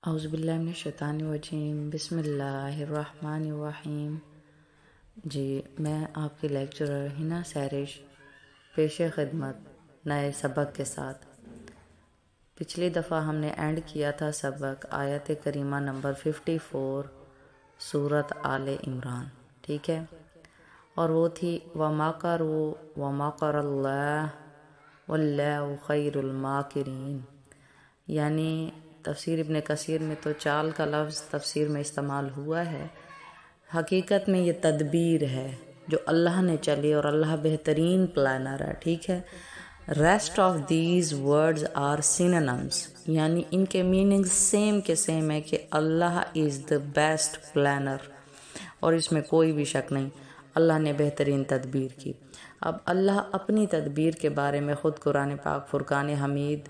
اعوذ باللہ من الشیطان الرجیم، بسم اللہ الرحمن الرحیم۔ جی میں آپ کے لیکچرر ہنا سیرش پیش خدمت نئے سبق کے ساتھ۔ پچھلی دفعہ ہم نے اینڈ کیا تھا سبق آیت کریمہ نمبر 54 سورۃ آل عمران، ٹھیک ہے، اور وہ تھی وَمَكَرُوا وَمَكَرَ اللَّهُ وَاللَّهُ خَيْرُ الْمَاكِرِينَ، یعنی تفسیر ابن کثیر میں تو چال کا لفظ تفسیر میں استعمال ہوا ہے، حقیقت میں یہ تدبیر ہے جو اللہ نے چلی اور اللہ بہترین پلانر ہے، ٹھیک ہے۔ Rest of these words are synonyms, یعنی ان کے میننگ سیم کے سیم ہے کہ اللہ از دا بیسٹ پلانر، اور اس میں کوئی بھی شک نہیں، اللہ نے بہترین تدبیر کی۔ اب اللہ اپنی تدبیر کے بارے میں خود قرآن پاک فرقان حمید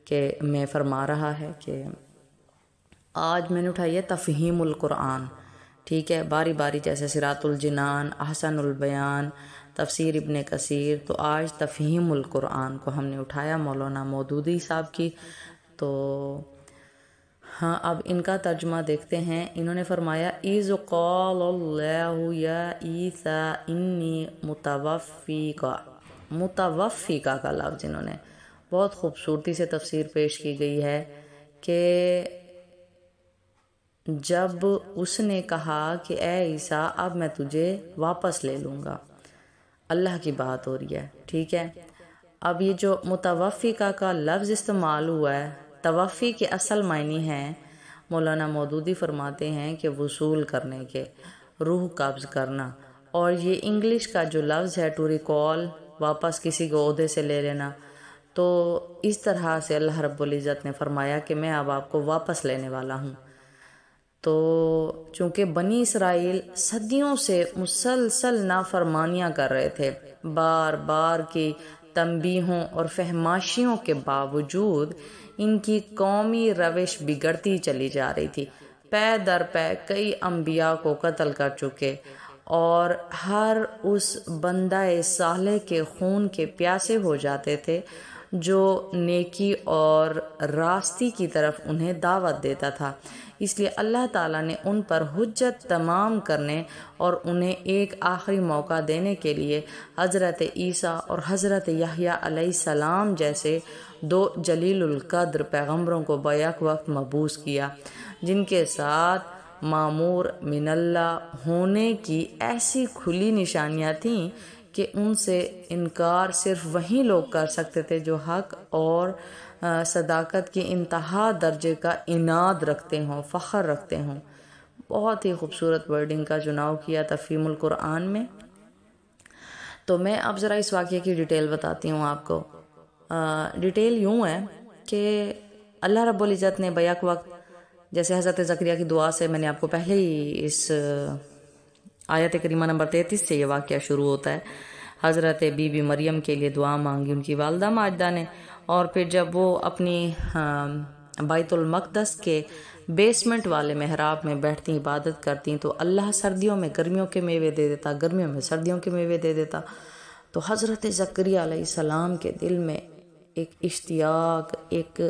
کہ میں فرما رہا ہے کہ آج میں نے اٹھائی ہے تفہیم القرآن، ٹھیک ہے، باری باری، جیسے صراط الجنان، احسن البیان، تفسیر ابن کثیر، تو آج تفہیم القرآن کو ہم نے اٹھایا مولانا مودودی صاحب کی۔ تو ہاں، اب ان کا ترجمہ دیکھتے ہیں۔ انہوں نے فرمایا اِذ قال اللہ یا عیسیٰ انی متوفیکا، متوفیکا کا لفظ انہوں نے بہت خوبصورتی سے تفسیر پیش کی گئی ہے کہ جب اس نے کہا کہ اے عیسیٰ اب میں تجھے واپس لے لوں گا، اللہ کی بات ہو رہی ہے، ٹھیک ہے۔ اب یہ جو متوفیکا کا لفظ استعمال ہوا ہے، توفی کے اصل معنی ہیں، مولانا مودودی فرماتے ہیں کہ وصول کرنے کے، روح قبض کرنا، اور یہ انگلش کا جو لفظ ہے ٹو ریکال، واپس کسی کو عہدے سے لے لینا، تو اس طرح سے اللہ رب العزت نے فرمایا کہ میں اب آپ کو واپس لینے والا ہوں۔ تو چونکہ بنی اسرائیل صدیوں سے مسلسل نافرمانیاں کر رہے تھے، بار بار کی تنبیہوں اور فہماشیوں کے باوجود ان کی قومی روش بگڑتی چلی جا رہی تھی، پے در پے کئی انبیاء کو قتل کر چکے، اور ہر اس بندہ صالح کے خون کے پیاسے ہو جاتے تھے جو نیکی اور راستی کی طرف انہیں دعوت دیتا تھا۔ اس لیے اللہ تعالیٰ نے ان پر حجت تمام کرنے اور انہیں ایک آخری موقع دینے کے لیے حضرت عیسیٰ اور حضرت یحییٰ علیہ السلام جیسے دو جلیل القدر پیغمبروں کو بیک وقت مبعوث کیا، جن کے ساتھ معمور من اللہ ہونے کی ایسی کھلی نشانیاں تھیں کہ ان سے انکار صرف وہی لوگ کر سکتے تھے جو حق اور صداقت کی انتہا درجے کا عناد رکھتے ہوں، فخر رکھتے ہوں۔ بہت ہی خوبصورت ورڈنگ کا چناؤ کیا تفہیم القرآن میں۔ تو میں اب ذرا اس واقعے کی ڈیٹیل بتاتی ہوں آپ کو۔ ڈیٹیل یوں ہے کہ اللہ رب العزت نے بیک وقت، جیسے حضرت زکریا کی دعا سے میں نے آپ کو پہلے ہی اس آیت کریمہ نمبر 33 سے یہ واقعہ شروع ہوتا ہے، حضرت بی بی مریم کے لیے دعا مانگی ان کی والدہ ماجدہ نے، اور پھر جب وہ اپنی بیت المقدس کے بیسمنٹ والے محراب میں بیٹھتی عبادت کرتی تو اللہ سردیوں میں گرمیوں کے میوے دے دیتا، گرمیوں میں سردیوں کے میوے دے دیتا۔ تو حضرت زکریا علیہ السلام کے دل میں ایک اشتیاق، ایک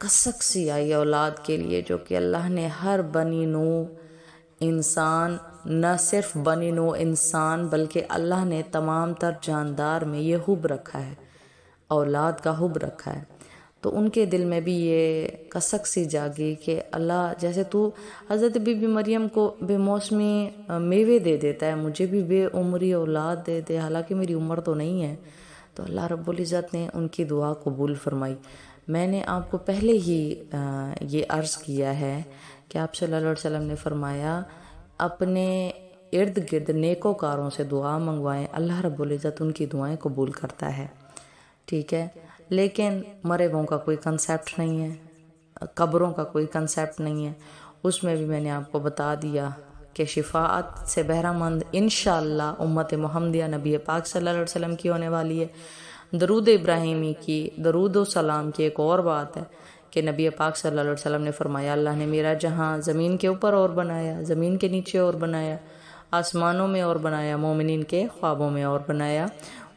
کسک سی آئی اولاد کے لیے، جو کہ اللہ نے ہر بنی نو انسان، نہ صرف بنی نو انسان بلکہ اللہ نے تمام تر جاندار میں یہ حب رکھا ہے، اولاد کا حب رکھا ہے۔ تو ان کے دل میں بھی یہ کسک سی جاگی کہ اللہ جیسے تو حضرت بی بی مریم کو بے موسمی میوے دے دیتا ہے، مجھے بھی بے عمری اولاد دے دے، حالانکہ میری عمر تو نہیں ہے۔ تو اللہ رب العزت نے ان کی دعا قبول فرمائی۔ میں نے آپ کو پہلے ہی یہ عرض کیا ہے کہ آپ صلی اللہ علیہ وسلم نے فرمایا اپنے ارد گرد نیکوکاروں سے دعا منگوائیں، اللہ رب العزت ان کی دعائیں قبول کرتا ہے، ٹھیک ہے۔ لیکن مرےوں کا کوئی کنسیپٹ نہیں ہے، قبروں کا کوئی کنسیپٹ نہیں ہے، اس میں بھی میں نے آپ کو بتا دیا کہ شفاعت سے بہرہ مند انشاءاللہ امت محمدیہ نبی پاک صلی اللہ علیہ وسلم کی ہونے والی ہے۔ درود ابراہیمی کی، درود و سلام کی ایک اور بات ہے کہ نبی پاک صلی اللہ علیہ وسلم نے فرمایا اللہ نے میرا جہاں زمین کے اوپر اور بنایا، زمین کے نیچے اور بنایا، آسمانوں میں اور بنایا، مومنین کے خوابوں میں اور بنایا،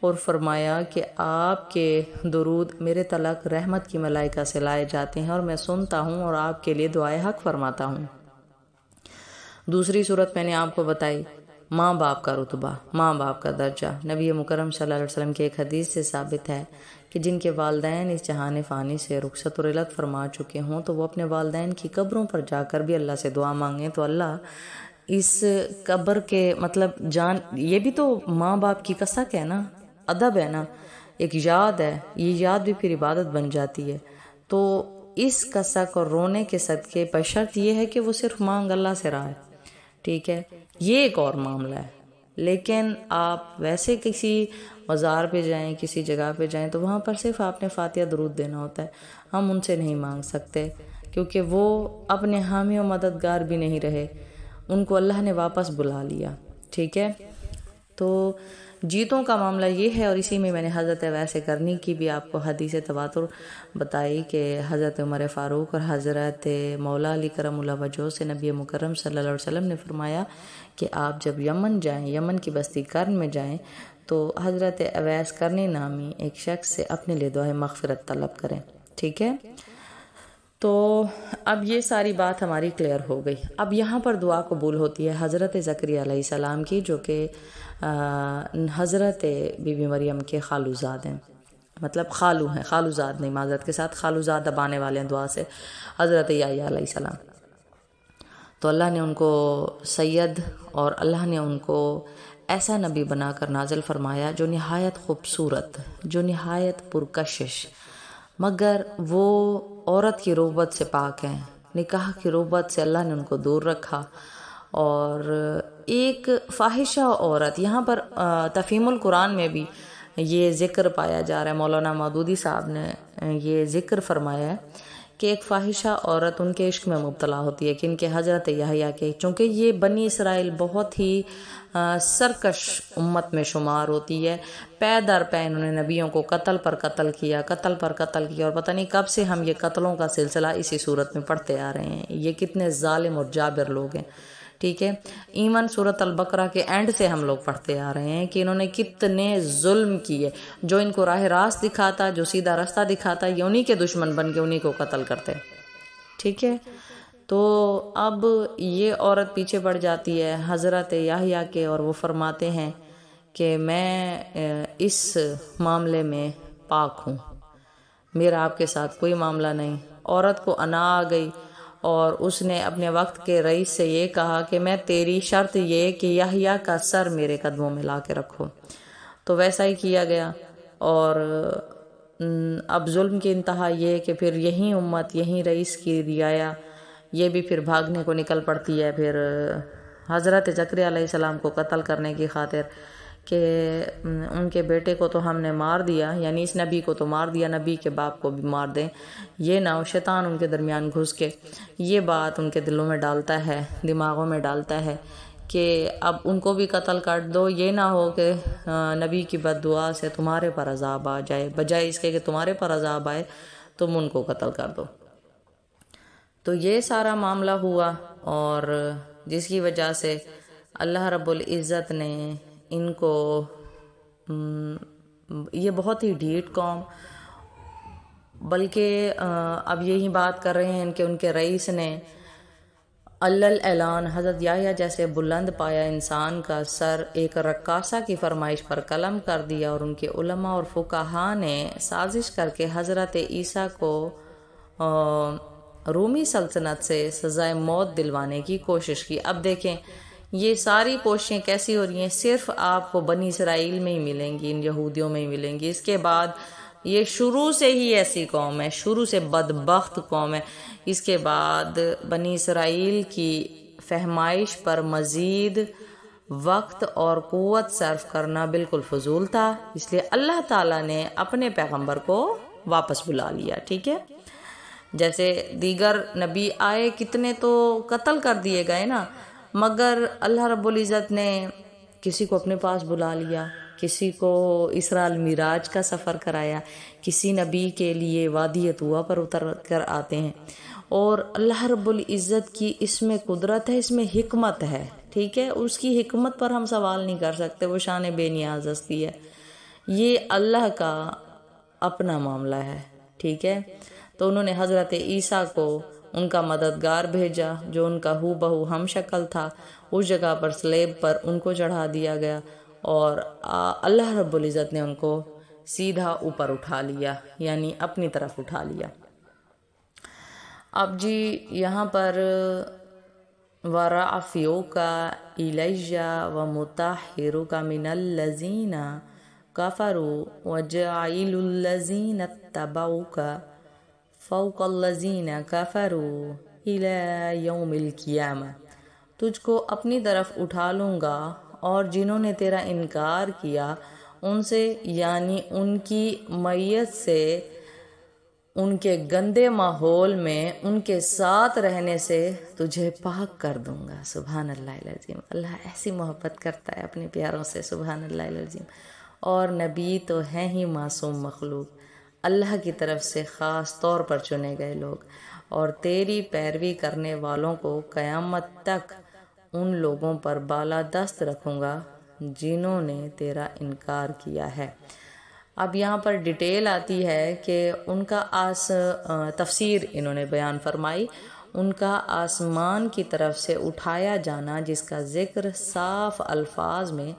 اور فرمایا کہ آپ کے درود میرے تلک رحمت کی ملائکہ سے لائے جاتے ہیں اور میں سنتا ہوں اور آپ کے لیے دعائے حق فرماتا ہوں۔ دوسری صورت میں نے آپ کو بتائی ماں باپ کا رتبہ، ماں باپ کا درجہ۔ نبی مکرم صلی اللہ علیہ وسلم کی ایک حدیث سے ثابت ہے کہ جن کے والدین اس جہان فانی سے رخصت و رحلت فرما چکے ہوں تو وہ اپنے والدین کی قبروں پر جا کر بھی اللہ سے دعا مانگیں تو اللہ اس قبر کے مطلب جان، یہ بھی تو ماں باپ کی کسک ہے نا، ادب ہے نا، ایک یاد ہے، یہ یاد بھی پھر عبادت بن جاتی ہے۔ تو اس کسک اور رونے کے صدقے بشرط یہ ہے کہ وہ صرف مانگ اللہ سے رہا ہے، ٹھیک ہے، یہ ایک اور معاملہ ہے۔ لیکن آپ ویسے کسی مزار پہ جائیں، کسی جگہ پہ جائیں تو وہاں پر صرف آپ نے فاتحہ درود دینا ہوتا ہے، ہم ان سے نہیں مانگ سکتے کیونکہ وہ اپنے حامی و مددگار بھی نہیں رہے، ان کو اللہ نے واپس بلا لیا، ٹھیک ہے۔ تو جیتوں کا معاملہ یہ ہے، اور اسی میں نے حضرت ویسے کرنی کی بھی آپ کو حدیث تواتر بتائی کہ حضرت عمر فاروق اور حضرت مولا علی کرم اللہ وجہہ سے نبی مکرم صلی اللہ علیہ وسلم نے فرمایا کہ آپ جب یمن جائیں، یمن کی بستی کرن میں جائیں تو حضرت اویس کرنی نامی ایک شخص سے اپنے لیے دعائے مغفرت طلب کریں، ٹھیک ہے۔ تو اب یہ ساری بات ہماری کلیئر ہو گئی۔ اب یہاں پر دعا قبول ہوتی ہے حضرت زکریا علیہ السلام کی، جو کہ حضرت بی بی مریم کے خالو زاد ہیں، مطلب خالو ہیں، خالو زاد نہیں، معذرت کے ساتھ خالو زاد دبانے والے ہیں دعا سے، حضرت یحییٰ علیہ السلام۔ تو اللہ نے ان کو سید اور اللہ نے ان کو ایسا نبی بنا کر نازل فرمایا جو نہایت خوبصورت، جو نہایت پرکشش، مگر وہ عورت کی رغبت سے پاک ہیں، نکاح کی رغبت سے اللہ نے ان کو دور رکھا۔ اور ایک فاحشہ عورت، یہاں پر تفہیم القرآن میں بھی یہ ذکر پایا جا رہا ہے، مولانا مودودی صاحب نے یہ ذکر فرمایا ہے کہ ایک فاحشہ عورت ان کے عشق میں مبتلا ہوتی ہے، کہ ان کے حضرت یحییٰ کے، چونکہ یہ بنی اسرائیل بہت ہی سرکش امت میں شمار ہوتی ہے، پے در پے انہوں نے نبیوں کو قتل پر قتل کیا، قتل پر قتل کیا، اور پتہ نہیں کب سے ہم یہ قتلوں کا سلسلہ اسی صورت میں پڑھتے آ رہے ہیں، یہ کتنے ظالم اور جابر لوگ ہیں، ٹھیک ہے۔ ایمن سورۃ البقرہ کے اینڈ سے ہم لوگ پڑھتے آ رہے ہیں کہ انہوں نے کتنے ظلم کیے، جو ان کو راہ راست دکھاتا، جو سیدھا رستہ دکھاتا، یہ انہی کے دشمن بن کے انہی کو قتل کرتے، ٹھیک ہے۔ تو اب یہ عورت پیچھے پڑ جاتی ہے حضرت یحییٰ کے، اور وہ فرماتے ہیں کہ میں اس معاملے میں پاک ہوں، میرا آپ کے ساتھ کوئی معاملہ نہیں۔ عورت کو انا آ گئی اور اس نے اپنے وقت کے رئیس سے یہ کہا کہ میں تیری شرط یہ کہ یحییٰ کا سر میرے قدموں میں لا کے رکھو، تو ویسا ہی کیا گیا۔ اور اب ظلم کی انتہا یہ کہ پھر یہی امت، یہی رئیس کی رعایا یہ بھی پھر بھاگنے کو نکل پڑتی ہے، پھر حضرت زکریا علیہ السلام کو قتل کرنے کی خاطر کہ ان کے بیٹے کو تو ہم نے مار دیا، یعنی اس نبی کو تو مار دیا، نبی کے باپ کو بھی مار دیں، یہ نہ ہو شیطان ان کے درمیان گھس کے یہ بات ان کے دلوں میں ڈالتا ہے، دماغوں میں ڈالتا ہے کہ اب ان کو بھی قتل کر دو، یہ نہ ہو کہ نبی کی بد دعا سے تمہارے پر عذاب آ جائے، بجائے اس کے کہ تمہارے پر عذاب آئے تم ان کو قتل کر دو۔ تو یہ سارا معاملہ ہوا، اور جس کی وجہ سے اللہ رب العزت نے ان کو، یہ بہت ہی ڈھیٹ قوم، بلکہ اب یہی بات کر رہے ہیں کہ ان کے رئیس نے اعلان حضرت یحییٰ جیسے بلند پایا انسان کا سر ایک رقاصہ کی فرمائش پر قلم کر دیا، اور ان کے علماء اور فقہاء نے سازش کر کے حضرت عیسیٰ کو رومی سلطنت سے سزائے موت دلوانے کی کوشش کی۔ اب دیکھیں یہ ساری کوششیں کیسی ہو رہی ہیں، صرف آپ کو بنی اسرائیل میں ہی ملیں گی، ان یہودیوں میں ہی ملیں گی، اس کے بعد یہ شروع سے ہی ایسی قوم ہے، شروع سے بدبخت قوم ہے۔ اس کے بعد بنی اسرائیل کی فہمائش پر مزید وقت اور قوت صرف کرنا بالکل فضول تھا، اس لیے اللہ تعالیٰ نے اپنے پیغمبر کو واپس بلا لیا، ٹھیک ہے۔ جیسے دیگر نبی آئے، کتنے تو قتل کر دیے گئے نا، مگر اللہ رب العزت نے کسی کو اپنے پاس بلا لیا، کسی کو اسراء المعراج کا سفر کرایا، کسی نبی کے لیے وادی طویٰ پر اتر کر آتے ہیں، اور اللہ رب العزت کی اس میں قدرت ہے، اس میں حکمت ہے، ٹھیک ہے۔ اس کی حکمت پر ہم سوال نہیں کر سکتے، وہ شان بے نیاز ہستی ہے۔ یہ اللہ کا اپنا معاملہ ہے، ٹھیک ہے۔ تو انہوں نے حضرت عیسیٰ کو ان کا مددگار بھیجا جو ان کا ہو بہو ہم شکل تھا، اس جگہ پر سلیب پر ان کو چڑھا دیا گیا اور اللہ رب العزت نے ان کو سیدھا اوپر اٹھا لیا، یعنی اپنی طرف اٹھا لیا۔ اب جی یہاں پر وَرَافِعُكَ إِلَيَّ وَمُطَهِّرُكَ مِنَ الَّذِينَ كَفَرُوا وَجَاعِلُ الَّذِينَ اتَّبَعُوكَ فَوْقَ الَّذِينَ كَفَرُوا إِلَى يَوْمِ الْقِيَامَةِ، تجھ کو اپنی طرف اٹھا لوں گا اور جنہوں نے تیرا انکار کیا ان سے، یعنی ان کی معیت سے، ان کے گندے ماحول میں ان کے ساتھ رہنے سے تجھے پاک کر دوں گا۔ سبحان اللہ العظیم، اللہ ایسی محبت کرتا ہے اپنے پیاروں سے، سبحان اللہ العظیم۔ اور نبی تو ہیں ہی معصوم مخلوق، اللہ کی طرف سے خاص طور پر چنے گئے لوگ، اور تیری پیروی کرنے والوں کو قیامت تک ان لوگوں پر بالادست رکھوں گا جنہوں نے تیرا انکار کیا ہے۔ اب یہاں پر ڈیٹیل آتی ہے کہ ان کا تفسیر انہوں نے بیان فرمائی، ان کا آسمان کی طرف سے اٹھایا جانا جس کا ذکر صاف الفاظ میں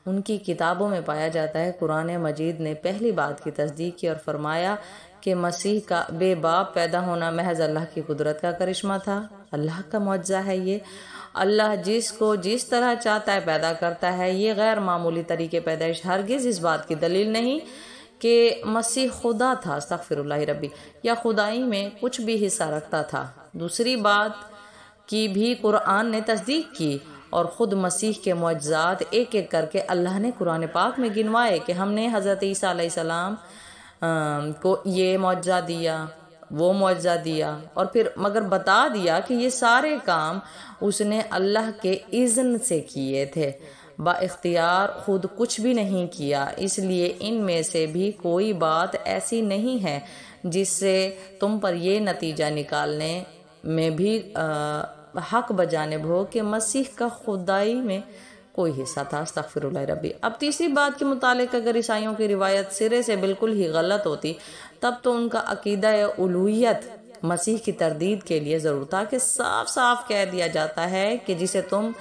ان کی کتابوں میں پایا جاتا ہے۔ قرآن مجید نے پہلی بات کی تصدیق کی اور فرمایا کہ مسیح کا بے باپ پیدا ہونا محض اللہ کی قدرت کا کرشمہ تھا، اللہ کا معجزہ ہے یہ۔ اللہ جس کو جس طرح چاہتا ہے پیدا کرتا ہے، یہ غیر معمولی طریقے پیدائش ہرگز اس بات کی دلیل نہیں کہ مسیح خدا تھا، استغفر اللہ ربی، یا خدائی میں کچھ بھی حصہ رکھتا تھا۔ دوسری بات کی بھی قرآن نے تصدیق کی اور خود مسیح کے معجزات ایک ایک کر کے اللہ نے قرآن پاک میں گنوائے کہ ہم نے حضرت عیسیٰ علیہ السلام کو یہ معجزہ دیا، وہ معجزہ دیا، اور پھر مگر بتا دیا کہ یہ سارے کام اس نے اللہ کے اذن سے کیے تھے، با اختیار خود کچھ بھی نہیں کیا۔ اس لیے ان میں سے بھی کوئی بات ایسی نہیں ہے جس سے تم پر یہ نتیجہ نکالنے میں بھی حق بجانب ہو کہ مسیح کا خدائی میں کوئی حصہ تھا، استغفر اللہ ربی۔ اب تیسری بات کے متعلق اگر عیسائیوں کی روایت سرے سے بالکل ہی غلط ہوتی تب تو ان کا عقیدہ الوہیت مسیح کی تردید کے لیے ضرور تھا کہ صاف صاف کہہ دیا جاتا ہے کہ جسے تم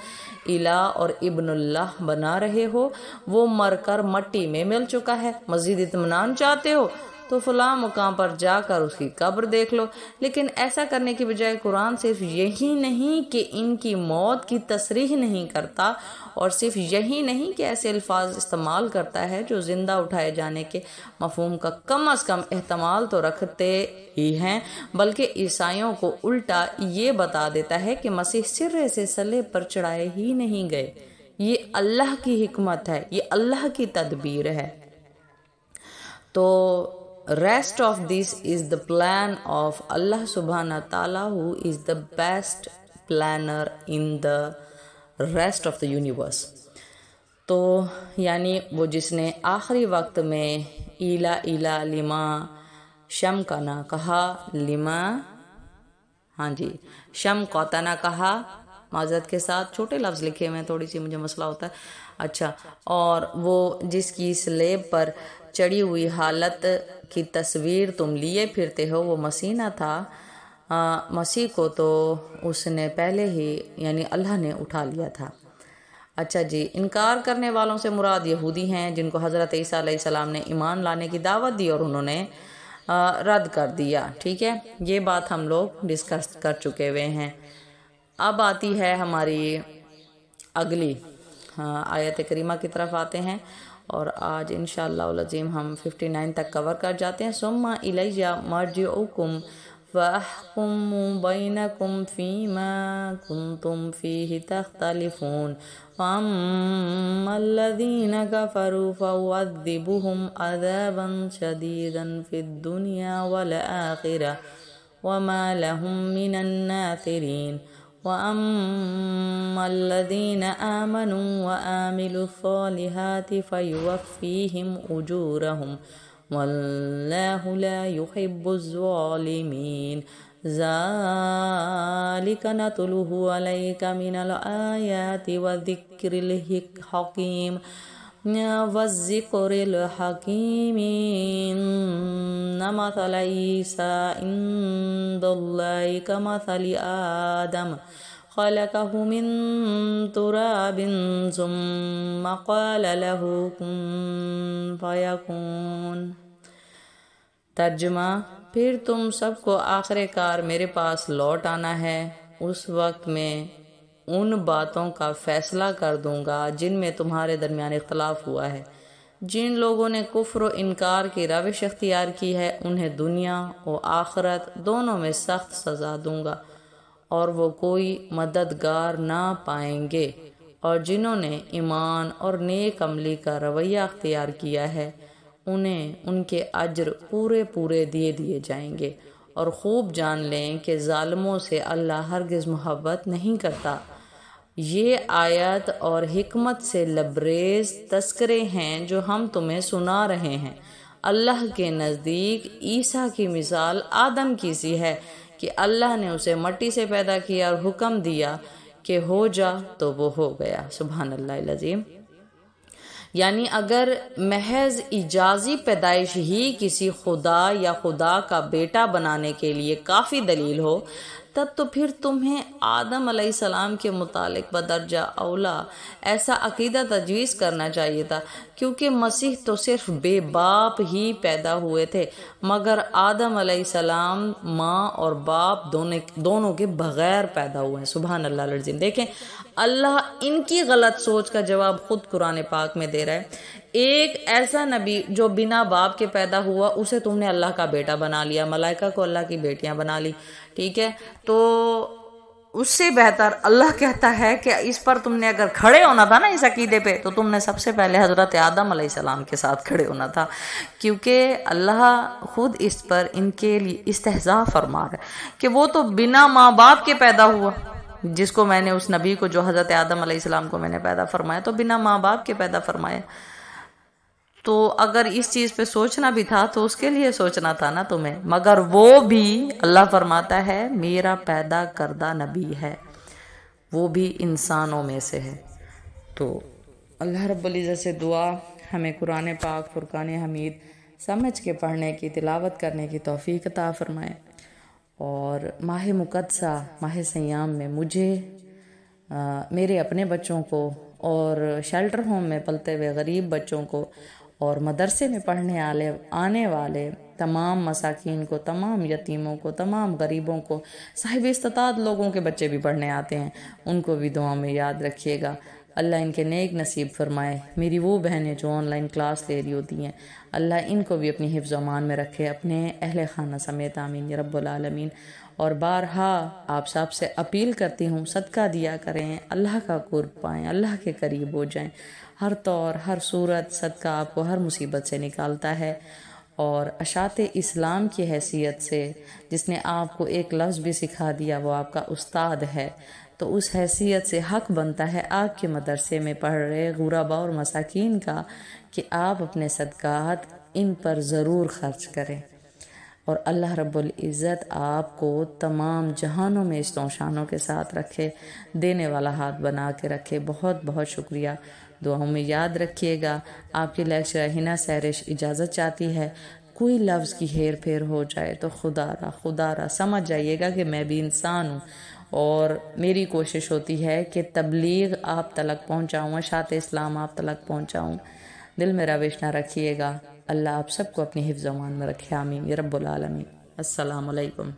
الہ اور ابن اللہ بنا رہے ہو وہ مر کر مٹی میں مل چکا ہے، مزید اطمینان چاہتے ہو تو فلاں مقام پر جا کر اس کی قبر دیکھ لو۔ لیکن ایسا کرنے کی بجائے قرآن صرف یہی نہیں کہ ان کی موت کی تصریح نہیں کرتا، اور صرف یہی نہیں کہ ایسے الفاظ استعمال کرتا ہے جو زندہ اٹھائے جانے کے مفہوم کا کم از کم احتمال تو رکھتے ہی ہیں، بلکہ عیسائیوں کو الٹا یہ بتا دیتا ہے کہ مسیح سرے سے صلیب پر چڑھائے ہی نہیں گئے، یہ اللہ کی حکمت ہے، یہ اللہ کی تدبیر ہے۔ تو rest of this is the plan of Allah subhanahu wa ta'ala who is the best planner in the rest of the universe۔ تو یعنی وہ جس نے آخری وقت میں ایلا ایلا لما شم کا نہ کہا، لما شم قوتا نہ کہا، معذرت کے ساتھ چھوٹے لفظ لکھے میں تھوڑی سی مجھے مسئلہ ہوتا ہے، اچھا، اور وہ جس کی سلیب پر چڑھی ہوئی حالت کی تصویر تم لیے پھرتے ہو وہ مسیح نہ تھا، مسیح کو تو اس نے پہلے ہی یعنی اللہ نے اٹھا لیا تھا۔ اچھا جی، انکار کرنے والوں سے مراد یہودی ہیں جن کو حضرت عیسیٰ علیہ السلام نے ایمان لانے کی دعوت دی اور انہوں نے رد کر دیا، ٹھیک ہے، یہ بات ہم لوگ ڈسکس کر چکے ہوئے ہیں۔ اب آتی ہے ہماری اگلی آیت کریمہ کی طرف آتے ہیں، اور آج انشاءاللہ العظیم ہم 59 تک کور کر جاتے ہیں۔ ثم الیہ مرجعکم فاحکم بینکم فیما کنتم فیہ تختلفون فاما الذین کفروا فاعذبهم عذابا شدیدا فی الدنیا والآخرہ وما لهم من الناصرین وَأَمَّا الَّذِينَ آمَنُوا وَآمِلُوا الصَّالِحَاتِ فَيُوَفِّيهِمْ أُجُورَهُمْ وَاللَّهُ لَا يُحِبُّ الظَّالِمِينَ ذَلِكَ نَتْلُوهُ عَلَيْكَ مِنَ الْآيَاتِ وَالذِّكْرِ الْحَكِيمِ والذکر الحکیم ان مثل عیسیٰ عند اللہ کمثل آدم خلقه من تراب ثم قال له کن فیکون۔ ترجمہ: پھر تم سب کو آخر کار میرے پاس لوٹ آنا ہے، اس وقت میں ان باتوں کا فیصلہ کر دوں گا جن میں تمہارے درمیان اختلاف ہوا ہے۔ جن لوگوں نے کفر و انکار کی روش اختیار کی ہے انہیں دنیا و آخرت دونوں میں سخت سزا دوں گا اور وہ کوئی مددگار نہ پائیں گے، اور جنہوں نے ایمان اور نیک عملی کا رویہ اختیار کیا ہے انہیں ان کے اجر پورے پورے دیے جائیں گے، اور خوب جان لیں کہ ظالموں سے اللہ ہرگز محبت نہیں کرتا۔ یہ آیت اور حکمت سے لبریز تذکرے ہیں جو ہم تمہیں سنا رہے ہیں۔ اللہ کے نزدیک عیسیٰ کی مثال آدم کی سی ہے کہ اللہ نے اسے مٹی سے پیدا کیا اور حکم دیا کہ ہو جا تو وہ ہو گیا۔ سبحان اللہ العظیم۔ یعنی اگر محض اجازی پیدائش ہی کسی خدا یا خدا کا بیٹا بنانے کے لیے کافی دلیل ہو تب تو پھر تمہیں آدم علیہ السلام کے متعلق بدرجہ اولا ایسا عقیدہ تجویز کرنا چاہیے تھا، کیونکہ مسیح تو صرف بے باپ ہی پیدا ہوئے تھے، مگر آدم علیہ السلام ماں اور باپ دونوں کے بغیر پیدا ہوئے ہیں۔ سبحان اللہ العظیم۔ دیکھیں اللہ ان کی غلط سوچ کا جواب خود قرآن پاک میں دے رہا ہے۔ ایک ایسا نبی جو بنا باپ کے پیدا ہوا اسے تم نے اللہ کا بیٹا بنا لیا، ملائکہ کو اللہ کی بیٹیاں بنا لی، ٹھیک ہے؟ تو اس سے بہتر اللہ کہتا ہے کہ اس پر تم نے اگر کھڑے ہونا تھا نا اس عقیدے پہ تو تم نے سب سے پہلے حضرت آدم علیہ السلام کے ساتھ کھڑے ہونا تھا، کیونکہ اللہ خود اس پر ان کے لیے استہزاء فرما رہا ہے کہ وہ تو بنا ماں باپ کے پیدا ہوا، جس کو میں نے اس نبی کو جو حضرت آدم علیہ السلام کو میں نے پیدا فرمایا تو بنا ماں باپ کے پیدا فرمایا۔ تو اگر اس چیز پہ سوچنا بھی تھا تو اس کے لیے سوچنا تھا نا تمہیں، مگر وہ بھی اللہ فرماتا ہے میرا پیدا کردہ نبی ہے، وہ بھی انسانوں میں سے ہے۔ تو اللہ رب العزت سے دعا ہمیں قرآن پاک فرقان حمید سمجھ کے پڑھنے کی، تلاوت کرنے کی توفیق عطا فرمائے، اور ماہ مقدسہ ماہ سیام میں مجھے، میرے اپنے بچوں کو، اور شیلٹر ہوم میں پلتے ہوئے غریب بچوں کو، اور مدرسے میں پڑھنے آنے والے تمام مساکین کو، تمام یتیموں کو، تمام غریبوں کو، صاحب استطاعت لوگوں کے بچے بھی پڑھنے آتے ہیں، ان کو بھی دعا میں یاد رکھیے گا۔ اللہ ان کے نیک نصیب فرمائے۔ میری وہ بہنیں جو آن لائن کلاس لے رہی ہوتی ہیں، اللہ ان کو بھی اپنی حفظ و امان میں رکھے، اپنے اہل خانہ سمیت، آمین یا رب العالمین۔ اور بارہا آپ سب سے اپیل کرتی ہوں صدقہ دیا کریں، اللہ کا قرب پائیں، اللہ کے قریب ہو جائیں۔ ہر طور ہر صورت صدقہ آپ کو ہر مصیبت سے نکالتا ہے، اور اشاعت اسلام کی حیثیت سے جس نے آپ کو ایک لفظ بھی سکھا دیا وہ آپ کا استاد ہے، تو اس حیثیت سے حق بنتا ہے آپ کے مدرسے میں پڑھ رہے غرباء اور مساکین کا کہ آپ اپنے صدقات ان پر ضرور خرچ کریں، اور اللہ رب العزت آپ کو تمام جہانوں میں عزتوں شانوں کے ساتھ رکھے، دینے والا ہاتھ بنا کے رکھے۔ بہت بہت شکریہ، دعاؤں میں یاد رکھیے گا۔ آپ کی لیکچر ہنا سہرش اجازت چاہتی ہے، کوئی لفظ کی ہیر پھیر ہو جائے تو خدا را سمجھ جائیے گا کہ میں بھی انسان ہوں، اور میری کوشش ہوتی ہے کہ تبلیغ آپ تلک پہنچاؤں، اشاعت اسلام آپ تلک پہنچاؤں۔ دل میں روش نہ رکھیے گا۔ اللہ آپ سب کو اپنی حفظ و امان میں رکھے، آمین یا رب العالمین۔ السلام علیکم۔